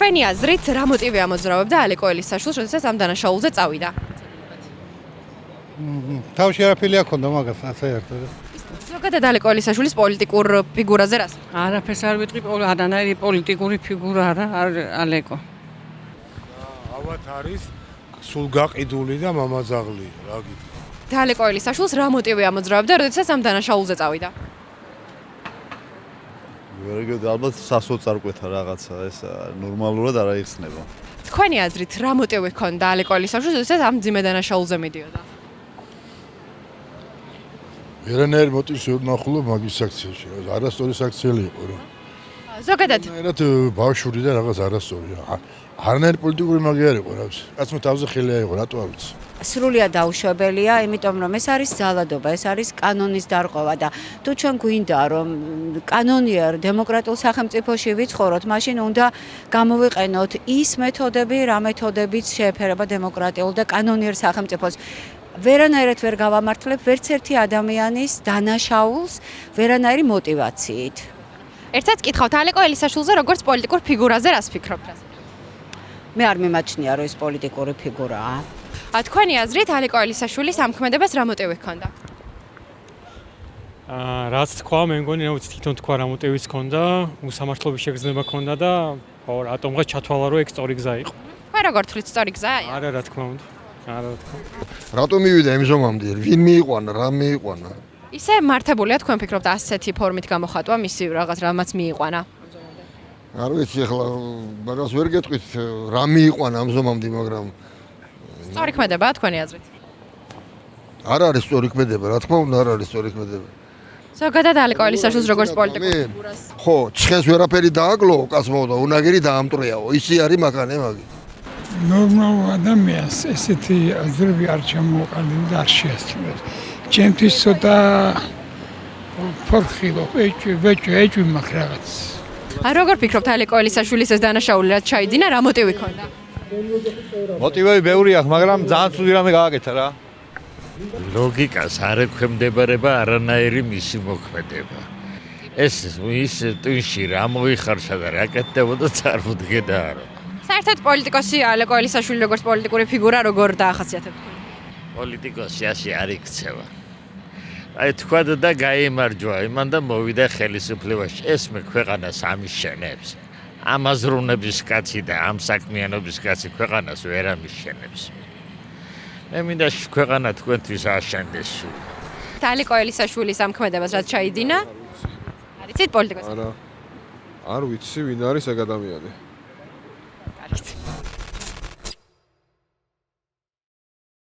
თქვენი აზრით რა მოტივი ამოძრავებდა ალეკო ელისაშვილს, როდესაც ამ დანაშაულზე წავიდა? თავში არაფერი აქონდა მაგას ასე ერთად. ზოგადად ალეკო ელისაშვილის პოლიტიკურ ფიგურაზე რას? არაფერს არ ვიტყვი, არანაირი პოლიტიკური ფიგურა არა ალეკო. ალბათ არის სულ გაყიდული და მამაძაღლი, რა გითხრა. ალეკო ელისაშვილს რა მოტივი ამოძრავებდა, როდესაც ამ დანაშაულზე წავიდა? ალბათ სასოწარკვეთა რაღაცა, ეს ნორმალურად არ აიხსნება. თქვენი აზრით რა მოტივი ჰქონდა ალეკო ელისაშვილს, როდესაც ამ ძიმე დანაშაულზე მიდიოდა? ვერანაირ მოტივს ვერ ვნახულობ მაგის საქციელში. არასწორი საქციელი იყო რა. ზოგადად ერთად ბავშვური და რაღაც არასწორია. არანაირი პოლიტიკური მაგი არ იყო რა ვიცი. კაცმა თავზე ხელი აიღო, რატო არ ვიცი. სრულიად დაუშვებელია, იმიტომ რომ ეს არის ძალადობა, ეს არის კანონის დარღვევა და თუ ჩვენ გვინდა რომ კანონიერ დემოკრატიულ სახელმწიფოში ვიცხოვროთ, მაშინ უნდა გამოვიყენოთ ის მეთოდები, რა მეთოდებიც შეეფერება დემოკრატიულ და კანონიერ სახელმწიფოს. ვერანაირად ვერ გავამართლებ ვერც ერთი ადამიანის დანაშაულს ვერანაირი мотивაციით. ერთად კითხავთ ალეკო ელისაშვილზე როგორც პოლიტიკურ ფიგურაზე რას ფიქრობთ? მე არ მიმაჩნია რომ ეს პოლიტიკური ფიგურაა. თქვენი აზრით ალეკო ელისაშვილის ამქმედებას რა მოტივი ჰქონდა? რაც თქვა, მე მგონი რა ვიცი თვითონ თქვა რა მოტივიც ჰქონდა, უსამართლობის შეგრძნება ჰქონდა და რატომღაც ჩათვალა რომ ეგ სწორი გზა იყო. თქვენ როგორ თვლით სწორი გზაა? არა რა თქმა უნდა. არა რა თქმა. რატომ მივიდა იმ ზომამდე? ვინ მიიყვანა, რა მიიყვანა? ისე მართებულია თქვენ ფიქრობთ ასეთი ფორმით გამოხატვა მისი რაღაც რამაც მიიყვანა? არ ვიცი ახლა მაგას ვერ გეტყვით რა მიიყვანა ამ ზომამდე, მაგრამ სწორი ქმედებაა თქვენი აზრით? არ არის სწორი ქმედება, რა თქმა უნდა არ არის სწორი ქმედება. ზოგადად ალეკო ელისაშვილს როგორც პოლიტიკურ ფიგურას. ხო, ცხენს ვერაფერი დააკლო, კაცმო და უნაგირი დაამტრეაო. ისი არის მაგანე მაგი. ნორმალურ ადამიანს ესეთი აზრები არ ჩამოყალიბდა და არ შეასრულებს. ჩემთვის ცოტა ფორხილო, ეჭვი მაქვს რაღაც. როგორ ფიქრობთ ალეკო ელისაშვილის ეს დანაშაული რაც ჩაიდინა, რა მოტივი ჰქონდა? მოტივები ბევრი აქვს, მაგრამ ძალიან ცუდი რამე გააკეთა რა. ლოგიკას არ ექვემდებარება არანაირი მისი მოქმედება. ეს ის ტვინში რა მოიხარშა და რა კეთდებოდა წარმოდგენა არა. საერთოდ პოლიტიკოსი ალეკო ელისაშვილი როგორც პოლიტიკური ფიგურა როგორ დაახასიათებთ? პოლიტიკოსი ასე არ იქცევა. აი თქვა და გაიმარჯვა, იმან და მოვიდა ხელისუფლებაში. ესმე ქვეყანას ამიშენებს. ამაზრუნების კაცი და ამ საქმიანობის კაცი ქვეყანას ვერ ამიშენებს. მე მინდა ქვეყანა თქვენთვის აშენდეს სულ. ალეკო ელისაშვილის ამქმედებას რაც ჩაიდინა? არიცით პოლიტიკოსი? არა. არ ვიცი ვინ არის ეგ ადამიანი. არიცით.